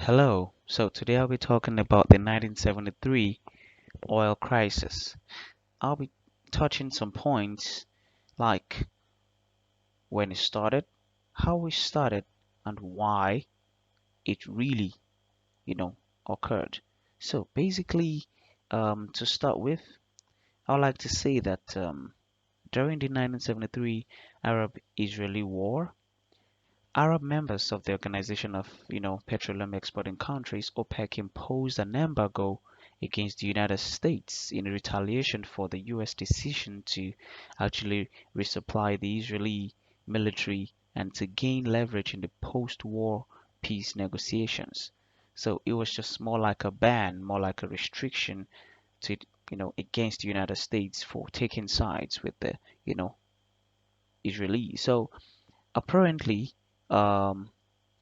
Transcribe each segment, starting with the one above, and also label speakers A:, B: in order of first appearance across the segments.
A: Hello, so today I'll be talking about the 1973 oil crisis. I'll be touching some points like when it started, how it started, and why it really, you know, occurred. So basically, to start with, I'd like to say that during the 1973 Arab-Israeli War, Arab members of the Organization of, Petroleum Exporting Countries, OPEC, imposed an embargo against the United States in retaliation for the US decision to actually resupply the Israeli military and to gain leverage in the post-war peace negotiations. So it was just more like a ban, more like a restriction to, against the United States for taking sides with the, you know, Israelis. So apparently, um,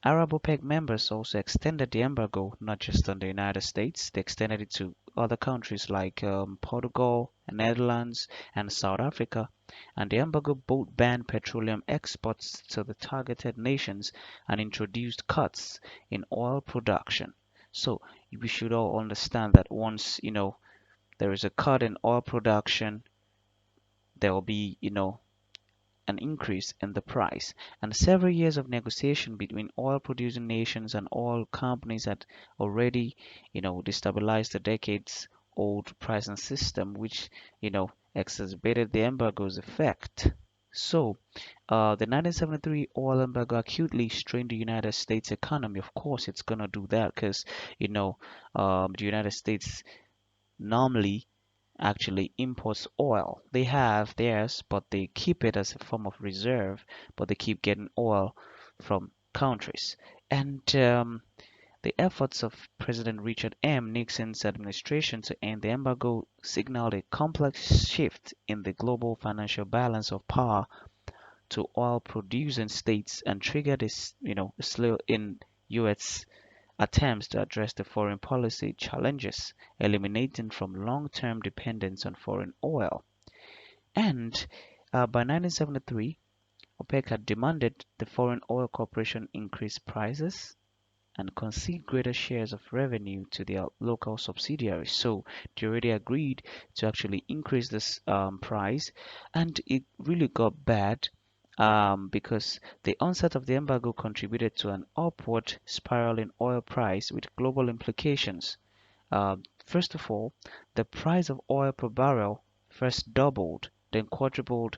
A: Arab OPEC members also extended the embargo not just on the United States, they extended it to other countries like Portugal, Netherlands, and South Africa. And the embargo both banned petroleum exports to the targeted nations and introduced cuts in oil production. So we should all understand that once, there is a cut in oil production, there will be, an increase in the price, and several years of negotiation between oil producing nations and oil companies had already, destabilized the decades old pricing system, which, exacerbated the embargo's effect. So, the 1973 oil embargo acutely strained the United States economy. Of course, it's gonna do that because, the United States normally actually imports oil. They have theirs, but they keep it as a form of reserve, but they keep getting oil from countries. And the efforts of President Richard M. Nixon's administration to end the embargo signaled a complex shift in the global financial balance of power to oil producing states and triggered a slow in US attempts to address the foreign policy challenges, eliminating from long-term dependence on foreign oil. And by 1973, OPEC had demanded the foreign oil corporation increase prices and concede greater shares of revenue to their local subsidiaries. So they already agreed to actually increase this price, and it really got bad because the onset of the embargo contributed to an upward spiral in oil price with global implications. First of all, the price of oil per barrel first doubled, then quadrupled,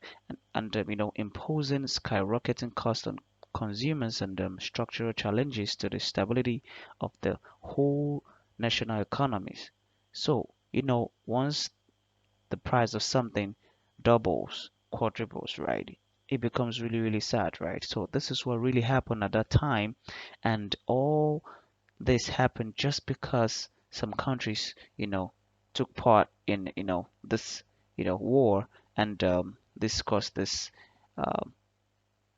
A: and imposing skyrocketing costs on consumers and structural challenges to the stability of the whole national economies. So, once the price of something doubles, quadruples, right? It becomes really, really sad, right? So this is what really happened at that time, and all this happened just because some countries, took part in, this, war, and this caused this um,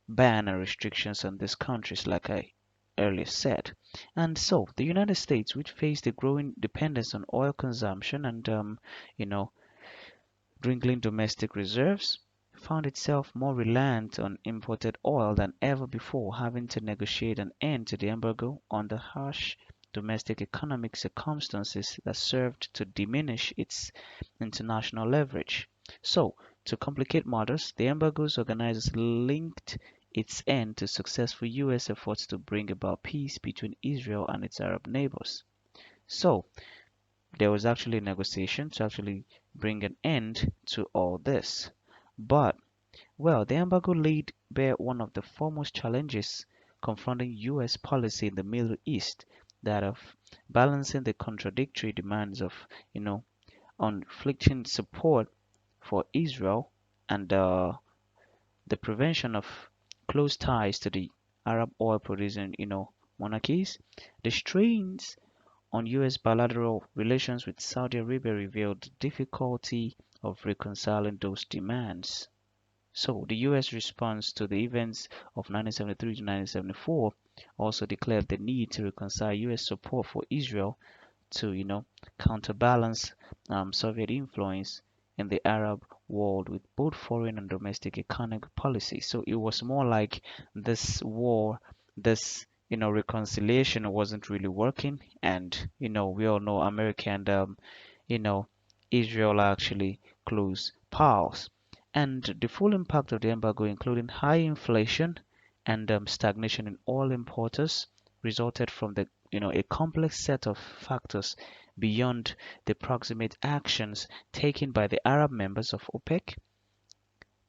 A: ban and restrictions on these countries, like I earlier said. And so the United States, which faced a growing dependence on oil consumption and, you know, dwindling domestic reserves, found itself more reliant on imported oil than ever before, having to negotiate an end to the embargo under harsh domestic economic circumstances that served to diminish its international leverage. So, to complicate matters, the embargo's organizers linked its end to successful US efforts to bring about peace between Israel and its Arab neighbors. So, there was actually a negotiation to actually bring an end to all this. But, well, the embargo laid bare one of the foremost challenges confronting US policy in the Middle East, that of balancing the contradictory demands of, you know, conflicting support for Israel and the prevention of close ties to the Arab oil producing, monarchies. The strains on US bilateral relations with Saudi Arabia revealed the difficulty of reconciling those demands. So, the US response to the events of 1973 to 1974 also declared the need to reconcile US support for Israel to, counterbalance Soviet influence in the Arab world with both foreign and domestic economic policy. So it was more like this war, this reconciliation wasn't really working, and we all know America and you know Israel are actually close pals. And the full impact of the embargo, including high inflation and stagnation in oil importers, resulted from the a complex set of factors beyond the proximate actions taken by the Arab members of OPEC,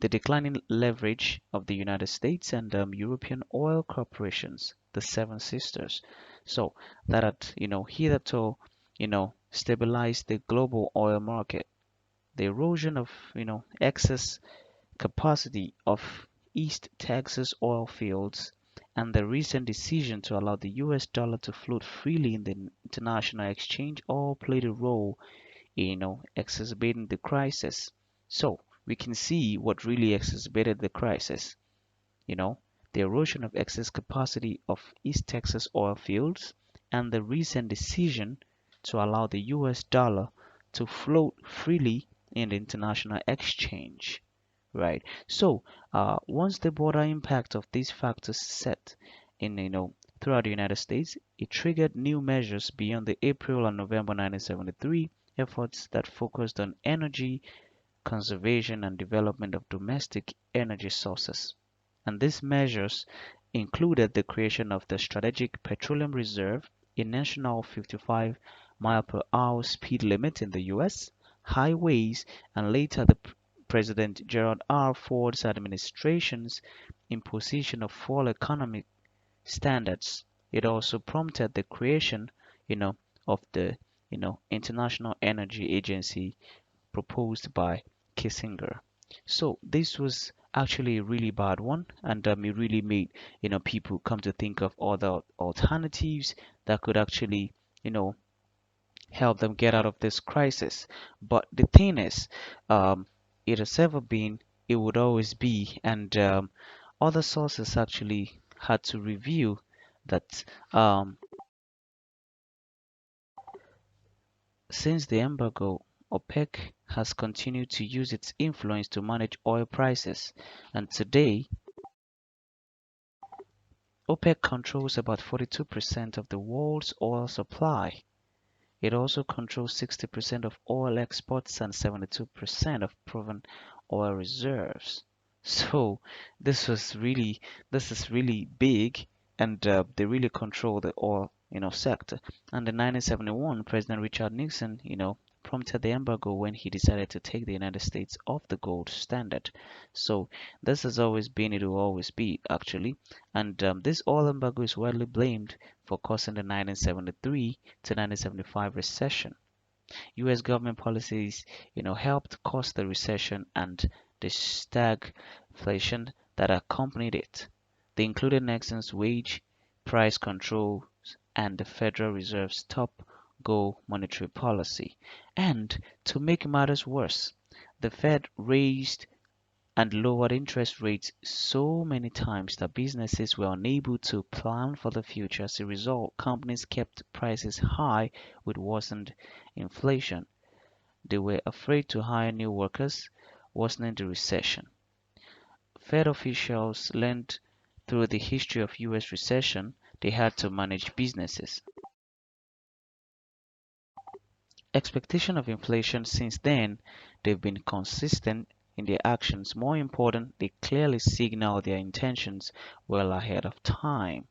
A: the declining leverage of the United States and European oil corporations, the Seven Sisters. So that had, hitherto, stabilized the global oil market. The erosion of, excess capacity of East Texas oil fields and the recent decision to allow the US dollar to float freely in the international exchange all played a role in, exacerbating the crisis. So we can see what really exacerbated the crisis, you know, the erosion of excess capacity of East Texas oil fields and the recent decision to allow the US dollar to float freely in the international exchange. Right. So, once the broader impact of these factors set in, throughout the United States, it triggered new measures beyond the April and November 1973 efforts that focused on energy conservation and development of domestic energy sources. And these measures included the creation of the Strategic Petroleum Reserve, a national 55 mile per hour speed limit in the US, highways, and later the President Gerald R. Ford's administration's imposition of full economic standards. It also prompted the creation, you know, of the, International Energy Agency proposed by Kissinger. So this was actually a really bad one, and it really made people come to think of other alternatives that could actually you know help them get out of this crisis. But the thing is, it has ever been, it would always be, and other sources actually had to review that since the embargo, OPEC has continued to use its influence to manage oil prices, and today OPEC controls about 42% of the world's oil supply. It also controls 60% of oil exports and 72% of proven oil reserves. So this is really big, and they really control the oil, sector. And in 1971, President Richard Nixon, prompted the embargo when he decided to take the United States off the gold standard. So this has always been, it will always be actually. And this oil embargo is widely blamed for causing the 1973 to 1975 recession. US government policies, helped cause the recession and the stagflation that accompanied it. They included Nixon's wage price controls and the Federal Reserve's top-go monetary policy. And to make matters worse, the Fed raised and lowered interest rates so many times that businesses were unable to plan for the future. As a result, companies kept prices high with worsened inflation. They were afraid to hire new workers, worsening the recession. Fed officials learned through the history of US recession they had to manage businesses. Expectation of inflation since then, they've been consistent in their actions. More important, they clearly signal their intentions well ahead of time.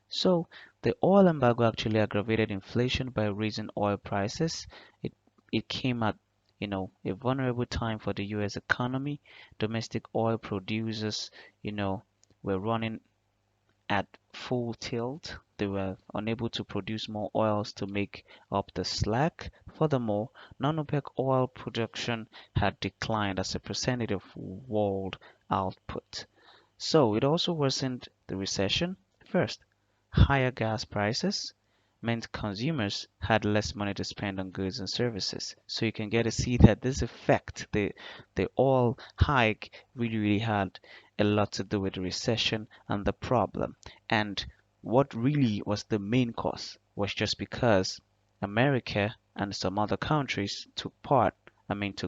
A: So, the oil embargo actually aggravated inflation by raising oil prices. It it came at a vulnerable time for the US economy. Domestic oil producers, were running at full tilt. They were unable to produce more oils to make up the slack. Furthermore, non-OPEC oil production had declined as a percentage of world output. So it also worsened the recession. First, higher gas prices meant consumers had less money to spend on goods and services. So you can get to see that this effect, the oil hike, really had a lot to do with the recession and the problem. And what really was the main cause was just because America and some other countries took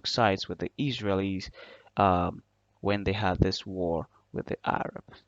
A: sides with the Israelis um, when they had this war with the Arabs.